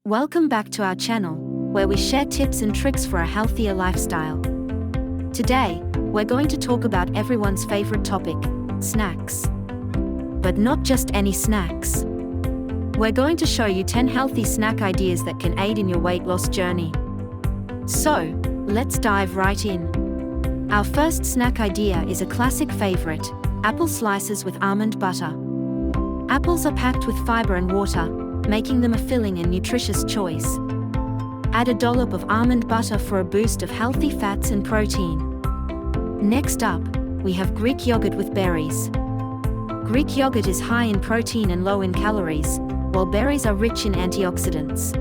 Welcome back to our channel, where we share tips and tricks for a healthier lifestyle. Today, we're going to talk about everyone's favorite topic, snacks. But not just any snacks. We're going to show you 10 healthy snack ideas that can aid in your weight loss journey. So, let's dive right in. Our first snack idea is a classic favorite, apple slices with almond butter. Apples are packed with fiber and water, making them a filling and nutritious choice. Add a dollop of almond butter for a boost of healthy fats and protein. Next up, we have Greek yogurt with berries. Greek yogurt is high in protein and low in calories, while berries are rich in antioxidants.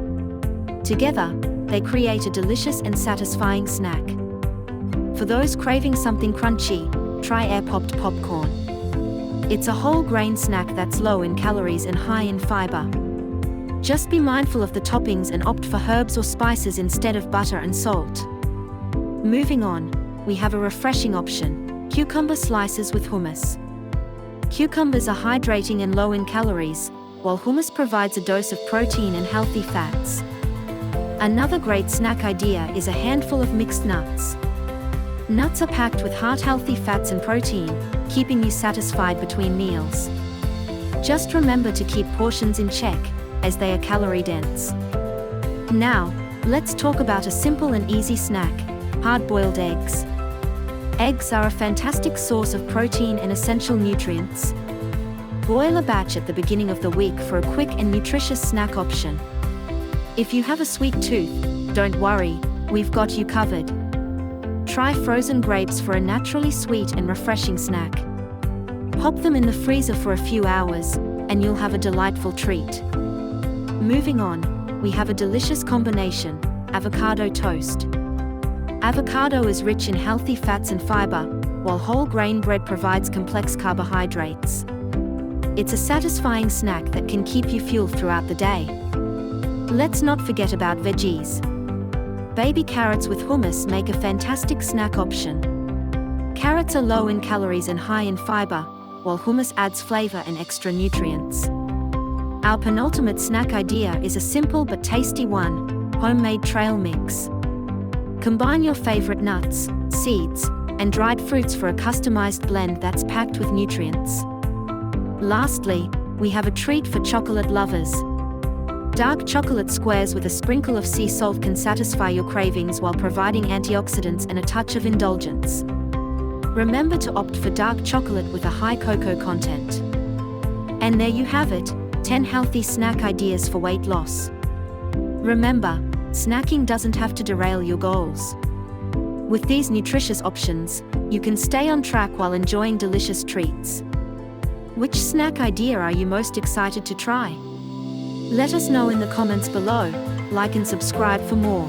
Together, they create a delicious and satisfying snack. For those craving something crunchy, try air-popped popcorn. It's a whole grain snack that's low in calories and high in fiber. Just be mindful of the toppings and opt for herbs or spices instead of butter and salt. Moving on, we have a refreshing option, cucumber slices with hummus. Cucumbers are hydrating and low in calories, while hummus provides a dose of protein and healthy fats. Another great snack idea is a handful of mixed nuts. Nuts are packed with heart-healthy fats and protein, keeping you satisfied between meals. Just remember to keep portions in check, as they are calorie-dense. Now, let's talk about a simple and easy snack, hard-boiled eggs. Eggs are a fantastic source of protein and essential nutrients. Boil a batch at the beginning of the week for a quick and nutritious snack option. If you have a sweet tooth, don't worry, we've got you covered. Try frozen grapes for a naturally sweet and refreshing snack. Pop them in the freezer for a few hours, and you'll have a delightful treat. Moving on, we have a delicious combination, avocado toast. Avocado is rich in healthy fats and fiber, while whole grain bread provides complex carbohydrates. It's a satisfying snack that can keep you fueled throughout the day. Let's not forget about veggies. Baby carrots with hummus make a fantastic snack option. Carrots are low in calories and high in fiber, while hummus adds flavor and extra nutrients. Our penultimate snack idea is a simple but tasty one, homemade trail mix. Combine your favorite nuts, seeds, and dried fruits for a customized blend that's packed with nutrients. Lastly, we have a treat for chocolate lovers. Dark chocolate squares with a sprinkle of sea salt can satisfy your cravings while providing antioxidants and a touch of indulgence. Remember to opt for dark chocolate with a high cocoa content. And there you have it, 10 healthy snack ideas for weight loss. Remember, snacking doesn't have to derail your goals. With these nutritious options, you can stay on track while enjoying delicious treats. Which snack idea are you most excited to try? Let us know in the comments below, like and subscribe for more.